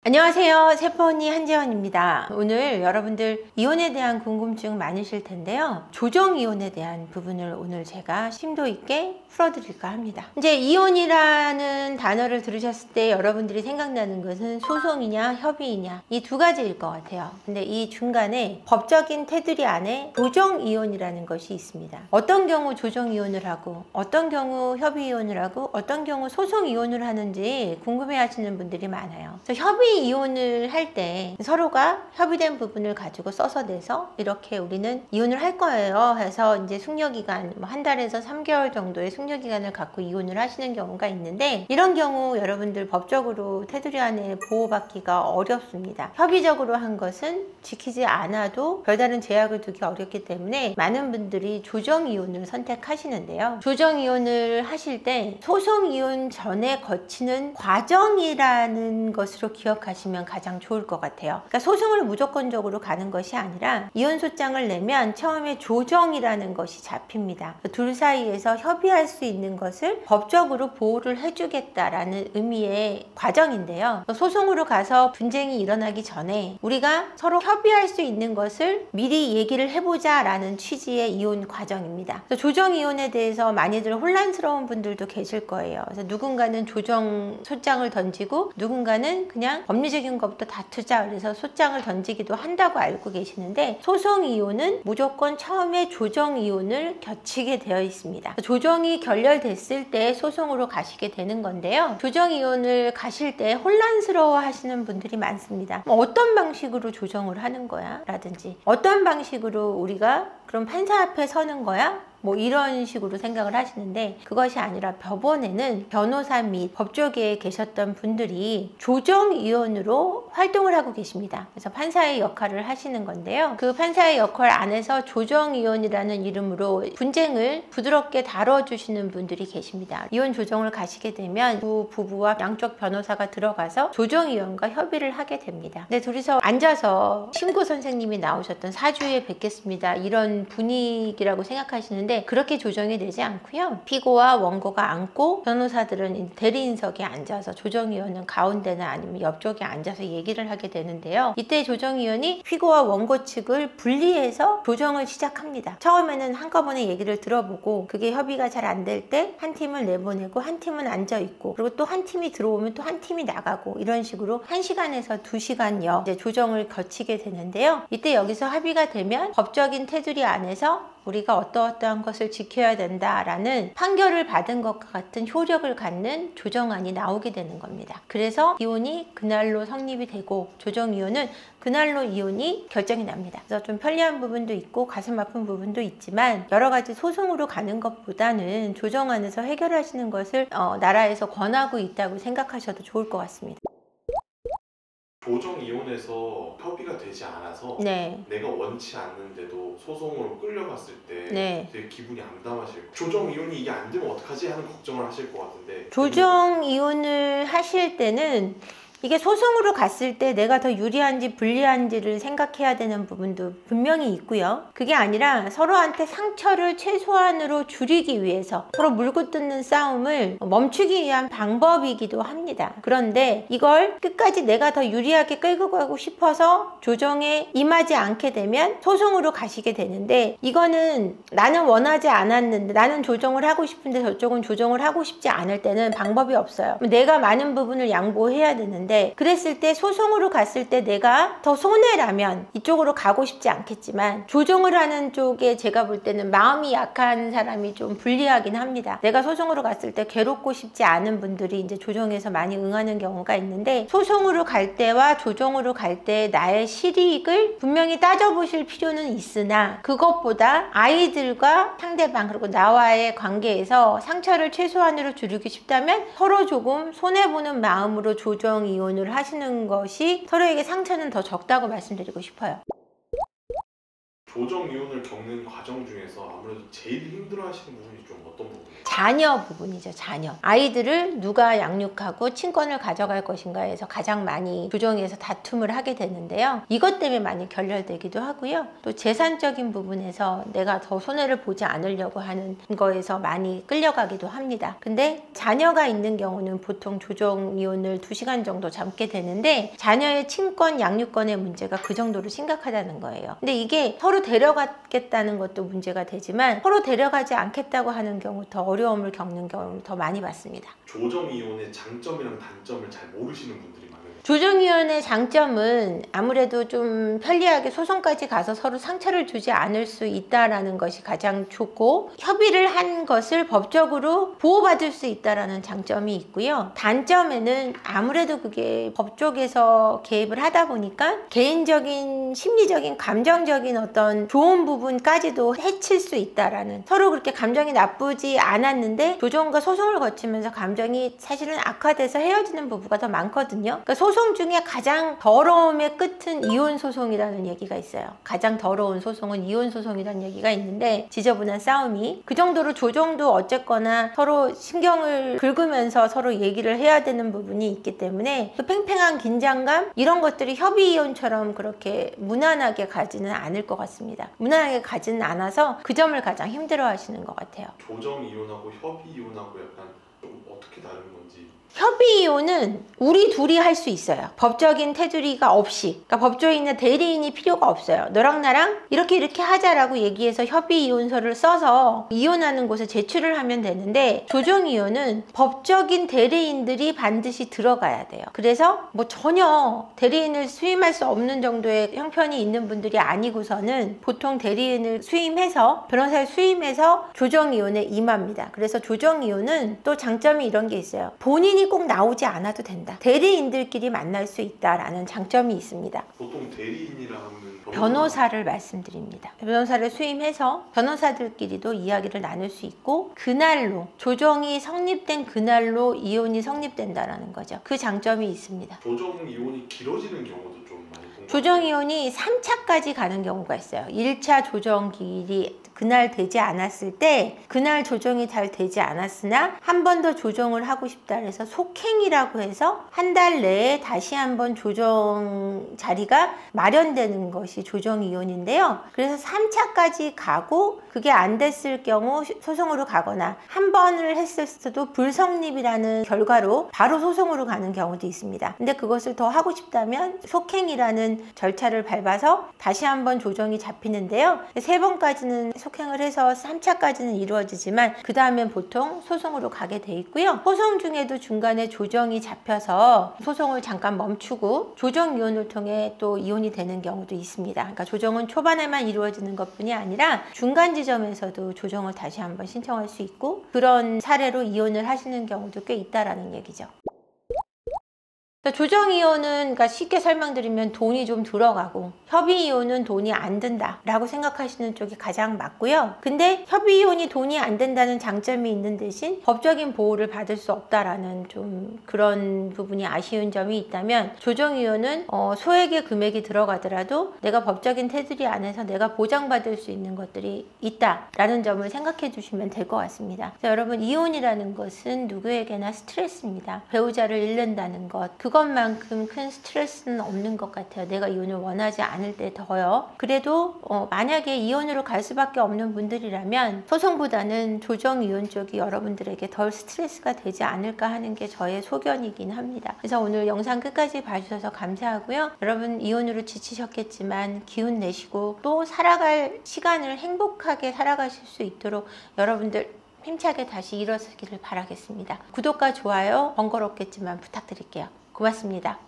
안녕하세요. 세포언니 한지연입니다. 오늘 여러분들 이혼에 대한 궁금증 많으실 텐데요. 조정이혼에 대한 부분을 오늘 제가 심도 있게 풀어드릴까 합니다. 이제 이혼이라는 단어를 들으셨을 때 여러분들이 생각나는 것은 소송이냐 협의이냐 이 두 가지일 것 같아요. 근데 이 중간에 법적인 테두리 안에 조정이혼이라는 것이 있습니다. 어떤 경우 조정이혼을 하고 어떤 경우 협의이혼을 하고 어떤 경우 소송이혼을 하는지 궁금해 하시는 분들이 많아요. 그래서 협의이혼을 할 때 서로가 협의된 부분을 가지고 써서 내서 이렇게 우리는 이혼을 할 거예요 해서 이제 숙려기간 한 달에서 3개월 정도의 숙려기간을 갖고 이혼을 하시는 경우가 있는데, 이런 경우 여러분들 법적으로 테두리 안에 보호받기가 어렵습니다. 협의적으로 한 것은 지키지 않아도 별다른 제약을 두기 어렵기 때문에 많은 분들이 조정이혼을 선택하시는데요. 조정이혼을 하실 때 소송이혼 전에 거치는 과정이라는 것으로 기억하시면 가장 좋을 것 같아요. 그러니까 소송을 무조건적으로 가는 것이 아니라 이혼소장을 내면 처음에 조정이라는 것이 잡힙니다. 둘 사이에서 협의할 수 있는 것을 법적으로 보호를 해주겠다라는 의미의 과정인데요. 소송으로 가서 분쟁이 일어나기 전에 우리가 서로 협의할 수 있는 것을 미리 얘기를 해보자 라는 취지의 이혼 과정입니다. 조정이혼에 대해서 많이들 혼란스러운 분들도 계실 거예요. 그래서 누군가는 조정 소장을 던지고 누군가는 그냥 법리적인 것부터 다투자 그래서 소장을 던지기도 한다고 알고 계시는데, 소송이혼은 무조건 처음에 조정이혼을 겨치게 되어 있습니다. 조정이 결렬됐을 때 소송으로 가시게 되는 건데요. 조정이혼을 가실 때 혼란스러워 하시는 분들이 많습니다. 어떤 방식으로 조정을 하는 거야? 라든지 어떤 방식으로 우리가 그럼 판사 앞에 서는 거야? 뭐 이런 식으로 생각을 하시는데, 그것이 아니라 법원에는 변호사 및 법조계에 계셨던 분들이 조정위원으로 활동을 하고 계십니다. 그래서 판사의 역할을 하시는 건데요. 그 판사의 역할 안에서 조정위원이라는 이름으로 분쟁을 부드럽게 다뤄주시는 분들이 계십니다. 이혼 조정을 가시게 되면 두 부부와 양쪽 변호사가 들어가서 조정위원과 협의를 하게 됩니다. 근데 둘이서 앉아서 심구 선생님이 나오셨던 사주에 뵙겠습니다 이런 분위기라고 생각하시는데, 그렇게 조정이 되지 않고요. 피고와 원고가 앉고 변호사들은 대리인석에 앉아서 조정위원은 가운데나 아니면 옆쪽에 앉아서 얘기를 하게 되는데요. 이때 조정위원이 피고와 원고 측을 분리해서 조정을 시작합니다. 처음에는 한꺼번에 얘기를 들어보고 그게 협의가 잘 안 될 때 한 팀을 내보내고 한 팀은 앉아 있고, 그리고 또 한 팀이 들어오면 또 한 팀이 나가고, 이런 식으로 1시간에서 2시간여 이제 조정을 거치게 되는데요. 이때 여기서 합의가 되면 법적인 테두리 안에서 우리가 어떠어떠한 것을 지켜야 된다라는 판결을 받은 것과 같은 효력을 갖는 조정안이 나오게 되는 겁니다. 그래서 이혼이 그날로 성립이 되고 조정이혼은 그날로 이혼이 결정이 납니다. 그래서 좀 편리한 부분도 있고 가슴 아픈 부분도 있지만, 여러 가지 소송으로 가는 것보다는 조정안에서 해결하시는 것을 나라에서 권하고 있다고 생각하셔도 좋을 것 같습니다. 조정이혼에서 협의가 되지 않아서 내가 원치 않는데도 소송으로 끌려갔을 때 되게 기분이 암담하실 거예요. 조정이혼이 이게 안 되면 어떡하지 하는 걱정을 하실 것 같은데, 조정이혼을 하실 때는 이게 소송으로 갔을 때 내가 더 유리한지 불리한지를 생각해야 되는 부분도 분명히 있고요. 그게 아니라 서로한테 상처를 최소한으로 줄이기 위해서 서로 물고 뜯는 싸움을 멈추기 위한 방법이기도 합니다. 그런데 이걸 끝까지 내가 더 유리하게 끌고 가고 싶어서 조정에 임하지 않게 되면 소송으로 가시게 되는데, 이거는 나는 원하지 않았는데 나는 조정을 하고 싶은데 저쪽은 조정을 하고 싶지 않을 때는 방법이 없어요. 내가 많은 부분을 양보해야 되는데, 그랬을 때 소송으로 갔을 때 내가 더 손해라면 이쪽으로 가고 싶지 않겠지만, 조정을 하는 쪽에 제가 볼 때는 마음이 약한 사람이 좀 불리하긴 합니다. 내가 소송으로 갔을 때 괴롭고 싶지 않은 분들이 이제 조정에서 많이 응하는 경우가 있는데, 소송으로 갈 때와 조정으로 갈 때 나의 실익을 분명히 따져보실 필요는 있으나, 그것보다 아이들과 상대방 그리고 나와의 관계에서 상처를 최소한으로 줄이고 싶다면 서로 조금 손해보는 마음으로 조정이혼을 하시는 것이 서로에게 상처는 더 적다고 말씀드리고 싶어요. 조정 이혼을 겪는 과정 중에서 아무래도 제일 힘들어하시는 부분이 좀 어떤 부분이에요? 자녀 부분이죠. 자녀. 아이들을 누가 양육하고 친권을 가져갈 것인가에서 가장 많이 조정에서 다툼을 하게 되는데요. 이것 때문에 많이 결렬되기도 하고요. 또 재산적인 부분에서 내가 더 손해를 보지 않으려고 하는 거에서 많이 끌려가기도 합니다. 근데 자녀가 있는 경우는 보통 조정 이혼을 2시간 정도 참게 되는데 자녀의 친권, 양육권의 문제가 그 정도로 심각하다는 거예요. 근데 이게 서로 데려가겠다는 것도 문제가 되지만 서로 데려가지 않겠다고 하는 경우 더 어려움을 겪는 경우를 더 많이 봤습니다. 조정 이혼의 장점이랑 단점을 잘 모르시는 분들이 많아요. 조정이혼의 장점은 아무래도 좀 편리하게 소송까지 가서 서로 상처를 주지 않을 수 있다는 것이 가장 좋고, 협의를 한 것을 법적으로 보호받을 수 있다는 장점이 있고요. 단점에는 아무래도 그게 법 쪽에서 개입을 하다 보니까 개인적인 심리적인 감정적인 어떤 좋은 부분까지도 해칠 수 있다라는, 서로 그렇게 감정이 나쁘지 않았는데 조정과 소송을 거치면서 감정이 사실은 악화돼서 헤어지는 부부가 더 많거든요. 그러니까 소송 중에 가장 더러움의 끝은 이혼 소송이라는 얘기가 있어요. 가장 더러운 소송은 이혼 소송이라는 얘기가 있는데, 지저분한 싸움이 그 정도로 조정도 어쨌거나 서로 신경을 긁으면서 서로 얘기를 해야 되는 부분이 있기 때문에 그 팽팽한 긴장감, 이런 것들이 협의 이혼처럼 그렇게 무난하게 가지는 않을 것 같습니다. 무난하게 가지는 않아서 그 점을 가장 힘들어 하시는 것 같아요. 조정 이혼하고 협의 이혼하고 약간 좀 어떻게 다른 건지. 협의 이혼은 우리 둘이 할 수 있어요. 법적인 테두리가 없이. 그러니까 법조인이나 대리인이 필요가 없어요. 너랑 나랑 이렇게 하자라고 얘기해서 협의 이혼서를 써서 이혼하는 곳에 제출을 하면 되는데, 조정 이혼은 법적인 대리인들이 반드시 들어가야 돼요. 그래서 뭐 전혀 대리인을 수임할 수 없는 정도의 형편이 있는 분들이 아니고서는 보통 대리인을 수임해서, 변호사를 수임해서 조정 이혼에 임합니다. 그래서 조정 이혼은 또 장점이 이런 게 있어요. 본인이 꼭 나오지 않아도 된다. 대리인들끼리 만날 수 있다라는 장점이 있습니다. 보통 대리인이라 하면 변호사를 말씀드립니다. 변호사를 수임해서 변호사들끼리도 이야기를 나눌 수 있고, 그날로, 조정이 성립된 그날로 이혼이 성립된다라는 거죠. 그 장점이 있습니다. 조정 이혼이 길어지는 경우도 좀 많이 본 조정 이혼이 3차까지 가는 경우가 있어요. 1차 조정 기일이 그날 되지 않았을 때, 그날 조정이 잘 되지 않았으나 한 번 더 조정을 하고 싶다 해서 속행이라고 해서 한 달 내에 다시 한번 조정 자리가 마련되는 것이 조정 이혼인데요. 그래서 3차까지 가고 그게 안 됐을 경우 소송으로 가거나, 한 번을 했을 때도 불성립이라는 결과로 바로 소송으로 가는 경우도 있습니다. 근데 그것을 더 하고 싶다면 속행이라는 절차를 밟아서 다시 한번 조정이 잡히는데요. 3번까지는 속행을 해서 3차까지는 이루어지지만 그 다음엔 보통 소송으로 가게 돼 있고요. 소송 중에도 중간에 조정이 잡혀서 소송을 잠깐 멈추고 조정 이혼을 통해 또 이혼이 되는 경우도 있습니다. 그러니까 조정은 초반에만 이루어지는 것뿐이 아니라 중간 지점에서도 조정을 다시 한번 신청할 수 있고, 그런 사례로 이혼을 하시는 경우도 꽤 있다라는 얘기죠. 조정 이혼은, 그러니까 쉽게 설명드리면 돈이 좀 들어가고, 협의 이혼은 돈이 안 든다 라고 생각하시는 쪽이 가장 맞고요. 근데 협의 이혼이 돈이 안 된다는 장점이 있는 대신 법적인 보호를 받을 수 없다라는 좀 그런 부분이 아쉬운 점이 있다면, 조정 이혼은 소액의 금액이 들어가더라도 내가 법적인 테두리 안에서 내가 보장받을 수 있는 것들이 있다라는 점을 생각해 주시면 될 것 같습니다. 여러분, 이혼이라는 것은 누구에게나 스트레스입니다. 배우자를 잃는다는 것, 그것만큼 큰 스트레스는 없는 것 같아요. 내가 이혼을 원하지 않을 때 더요. 그래도 만약에 이혼으로 갈 수밖에 없는 분들이라면 소송보다는 조정 이혼 쪽이 여러분들에게 덜 스트레스가 되지 않을까 하는 게 저의 소견이긴 합니다. 그래서 오늘 영상 끝까지 봐주셔서 감사하고요. 여러분, 이혼으로 지치셨겠지만 기운 내시고 또 살아갈 시간을 행복하게 살아가실 수 있도록 여러분들 힘차게 다시 일어서기를 바라겠습니다. 구독과 좋아요 번거롭겠지만 부탁드릴게요. 고맙습니다.